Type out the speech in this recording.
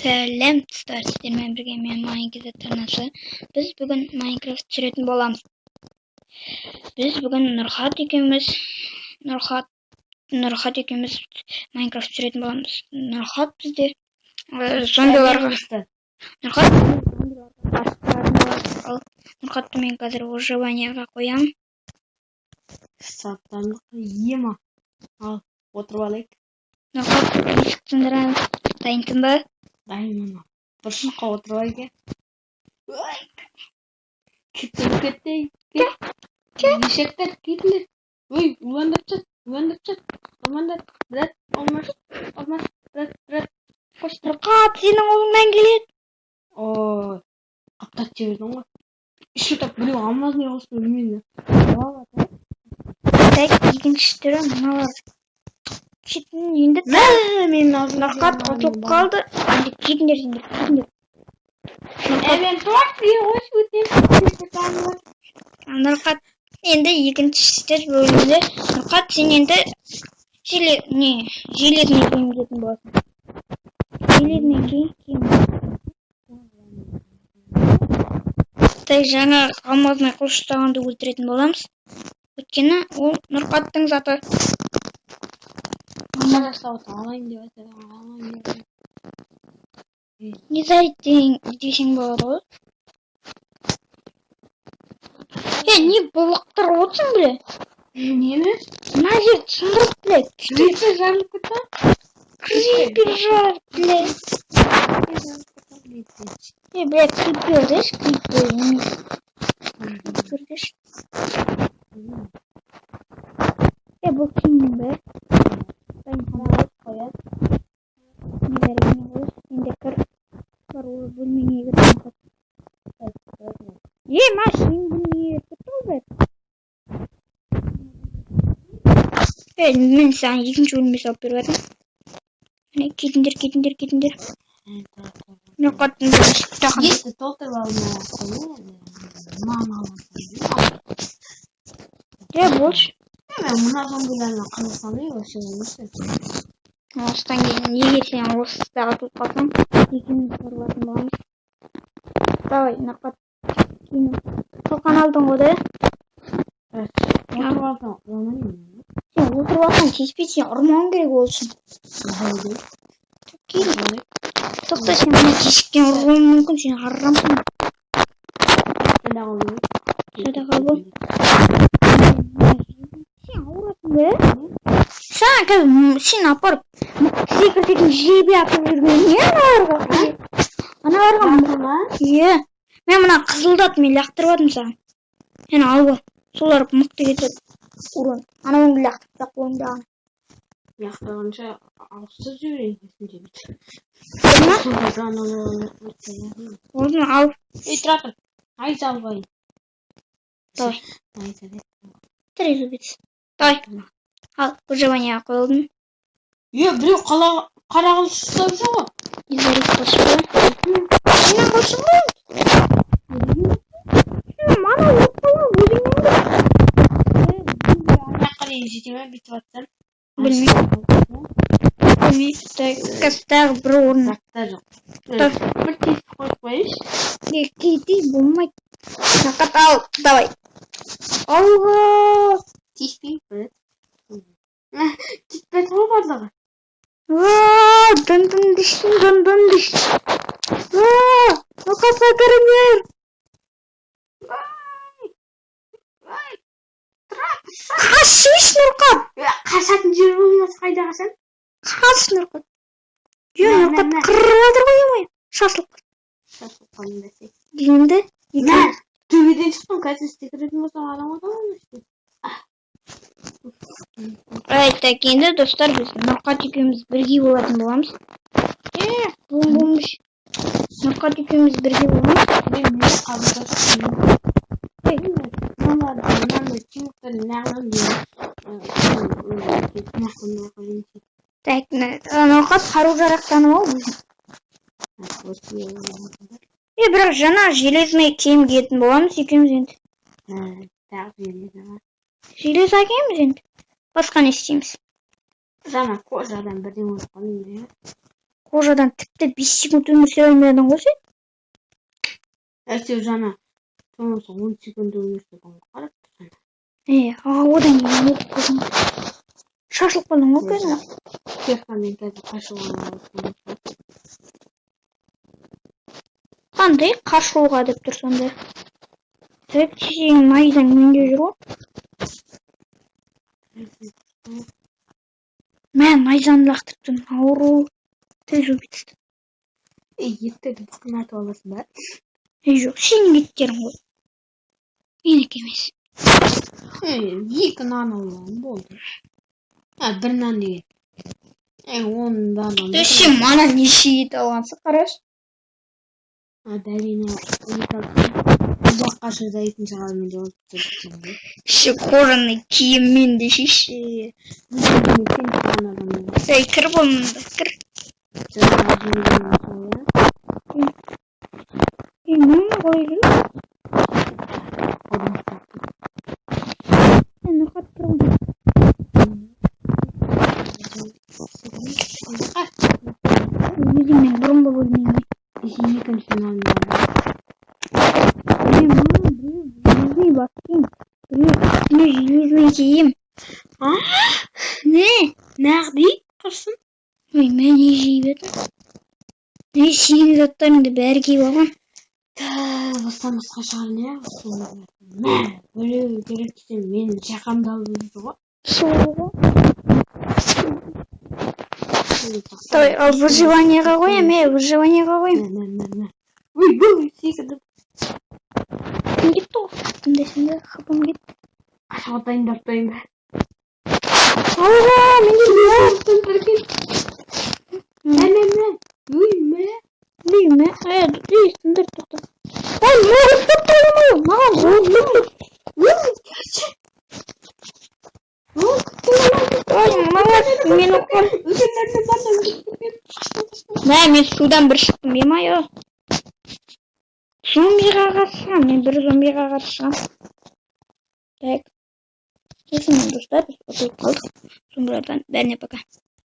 Сәлем достар, сіздермен бірге мен Майнкрафт тарнасы. Біз бүгін Майнкрафт түсіретін боламыз. Біз бүгін Нұрхат екеуміз Майнкрафт түсіретін боламыз. Нұрхат бізде зомбиларға Нұрхатты мен қазір выживанияға қоямын. Саптандық ема. Ал, отырып алайық. Нұрхат есік тындырайын. Дайынсың ба? Дайынмын. Бір шыныққа отырып алайық. Кетті. Ешектер, кетіңдер. Ой, уландырып жат. Командар, брат, olmaz. Брат. Қош. Нұрхат, сенің қолыңнан келеді. Ой, қаптап жібердің ғой. Еще так біреу алмазын қосып өлмейді. Так, екінші түрі мыналар. Кетін енді Нұрхат ұтылып қалды. Енді кетіңдер. Нұрхат енді екінші бөлімде. Нұрхат сен енді железный киім киетін боласың. Железный киім. Так, жаңа алмазный қылыш ұстағанды өлтіретін боламыз. Өйткені ол Нұрхаттың заты. Не зарить десең болады ғой. Не бұлықтар отсың біле? Нені? Мына жерді сындырып біле. Крипер жарылып кетті? Крипер жарылып біле. Блядь, крипер деш? Крипер деш? Бұл кімнің бе? Енді кір бар ол бөлмеге кірген қат. Ма сен бөлмеге кірген бәр. Мен саған екінші бөлме салып беріп жатырмын. Кетіңдер. Нұрхаттың тағын. Есті толтырып алмай. Болшы. Мына зомбилермен қырылсаны вообще өмірсің. Осыдан кейін егер сен осыдағы тұлып қалсаң, екеуміз қырылатын боламыз. Давай, Нұрхат. Қалқан алдың ғой, да? Отырып алсаң, ұрмайын. Сен отырып алсаң, кеспей сен ұрмауың керек ол үшін. Тоқта, сен мына кешіктен ұрғың мүмкін, сен аррамсың. Садаға бол. Сен ауыратын бе? Саған қазір сен апарып секіртетін жебе атып жүрген не аналарға? Аналарға мен мына қызылдат мен лақтырып атым саған. Сен алға. Солар мықты кетеді. Урон. Анауыңды лақтырып та қойыңдағы. Лақтырғанша алыстап жіберейін. Орын ал. Ей, тұратыр. Ай, салғайын. Давай. Тірезу бетсін. Давай. Ал, выживанияға қойылдың. Біреу қара қылыш ұстап жүр ғой. Изарит қылыш ба? Сенен қылышың ғой? Мана өт қала, өзіңнен бе? Аяққа дейін жете ме, бүйтіп атсам? Білмеймін. Тағы бір орын. Заттар жоқ. Бір тесіп қойып қойыш. Кетей болмайды. Нұрхат ал, давай. Алға. Тиіспей бір. Тиіспей тұғы барлығы. Дын дышын. Нұрхатқа кіріңдер. Қашыш Нұрхат. Қашатын жер болмаса қайда қашан? Қаш Нұрхат. Нұрхат қырып отыр ғой емай. Шашылып қалың бәсе. Деймді? Төбеден шықтым, қазір істекіретін болсам адам отамын. Так, енді достар, біз Нұрхат екеуміз бірге болатын боламыз. Болмыш. Нұрхат екеуміз бірге боламыз. Мен қабылдап шықтым. Так, Нұрхат қару-жарақтанып ал өзің. Бірақ жаңа железный киім киетін боламыз екеуміз енді. Желез әкеміз енді. Басқа не істейміз? Жаңа кожадан бірден өтіп қалдым. Қожадан тіпті 5 секунд өмір сүре алмадың ғой сен? Әсте жаңа соңысы 10 секунд өмір сүрдің ғой, қарап тұрсаң. Одан кейін не қылдың? Шашылып қалдың ғой қазір. Мен қазір қашуға Қандай қашуға деп тұр сонда? Сенің найзаң менде жүр ғой. Мен найзаны лақтырып ауру тіл убийство. Еттерді бұқынатып аласың ба? Жоқ, сенің еттерің ғой. Менікі емес. 2 нан алған болды. Бір нан деген. 10 нан алған. Сен мана неше ет алғансың, қарашы. Дәліне ұзаққа шыдайтын шығар менде осы. Кожаный киіммен де шеше. Кір болмында, кір. Мені қой жүр. Сені қаттырым. Өзіңнен бұрын болып өлмейме. Екінші нан бар. Железный бассейн. Железный киім. Не? Нағди қырсын? Мен не жейіп едім? Сенің заттарыңды бәрі киіп алған. Осыдан басқа шығар не? Біреу керек десем менің жақамды алып жүрді ғой. Сол ғой. Давай, ал выживаниеға қоям, выживаниеға қоям. Ой, секірдім. Кім кетті ғой? Кімдесіңді, қапым кетті. Аша дайындап. Алға, мен Үйме. Дейсіңдір тоқта. Ой, маған тоқта алмайым. Маған тоқта. Мен оқым. Мен судан бір шықтым, ема-ай. Зомбиға қарсы мен бір зомбиға қарсы. Так. Есіммен достар, біз отойып қалдық. Зомбилардан бәріне пока.